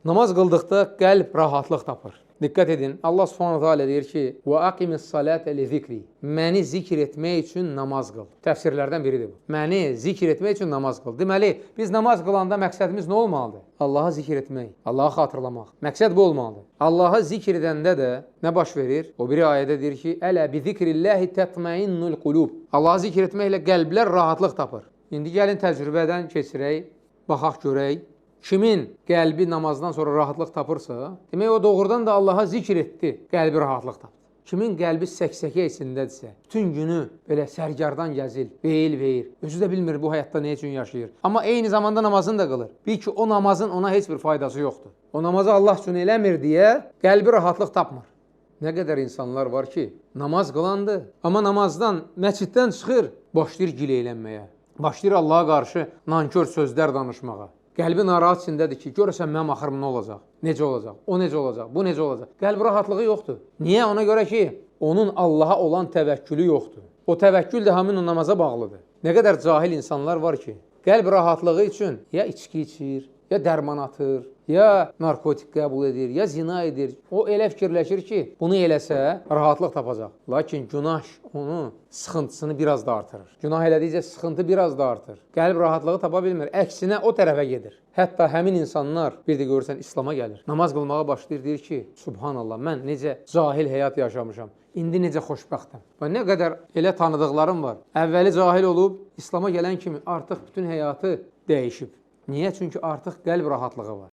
Namaz qıldıqda qəlb rahatlıq tapır. Diqqət edin, Allah Subhanahu taala deyir ki: "Və aqimis salate li zikri." Məni zikr etmək üçün namaz qıl. Təfsirlərdən biridir bu. Məni zikr etmək üçün namaz qıl. Deməli, biz namaz qılanda məqsədimiz nə olmalıdır? Allahı zikr etmək, Allahı xatırlamaq. Məqsəd bu olmalıdır. Allahı zikr edəndə də nə baş verir? O biri ayədə deyir ki: "Ələ bi zikrillahi tatmainnul qulub." Allahı zikr etməklə qəlblər rahatlıq tapır. İndi gəlin təcrübədən keçirək, baxaq görək. Kimin qəlbi namazdan sonra rahatlıq tapırsa, demək o doğrudan da Allaha zikr etdi, qəlbi rahatlıq tapdı. Kimin qəlbi səksəkə içindədirsə, bütün günü belə sərgardan gəzir, veyil, özü də bilmir bu həyatda nə üçün yaşayır. Amma eyni zamanda namazını da qılır. Bil ki, o namazın ona heç bir faydası yoxdur. O namazı Allah üçün eləmir deyə qəlbi rahatlıq tapmır. Nə qədər insanlar var ki, namaz qılandı, amma namazdan, məsciddən çıxır, başlayır gileylənməyə, başlayır Allaha qarşı nankör sözlər danışmağa. Qəlbi narahat içindədir ki, görəsən mənim axırım nə olacaq, necə olacaq, o necə olacaq, bu necə olacaq. Qəlb rahatlığı yoxdur. Niyə? Ona görə ki, onun Allaha olan təvəkkülü yoxdur. O təvəkkül də həmin o namaza bağlıdır. Nə qədər cahil insanlar var ki, qəlb rahatlığı üçün ya içki içir, ya dərman atır, ya narkotik qəbul edir, ya zina edir. O elə fikirləşir ki, bunu eləsə rahatlıq tapacaq. Lakin günah onu sıxıntısını biraz da artırır. Günah elədikcə sıxıntı biraz da artır. Qəlb rahatlığı tapa bilmir. Əksinə o tərəfə gedir. Hətta həmin insanlar bir də görürsən İslam'a gəlir. Namaz qılmağa başlayır, deyir ki, Subhanallah, mən necə cahil həyat yaşamışam. İndi necə xoşbəxtəm. Və nə qədər elə tanıdıqlarım var. Əvvəli cahil olub, İslam'a gələn kimi artıq bütün həyatı dəyişib. Niyə? Çünki artıq qəlb rahatlığı var.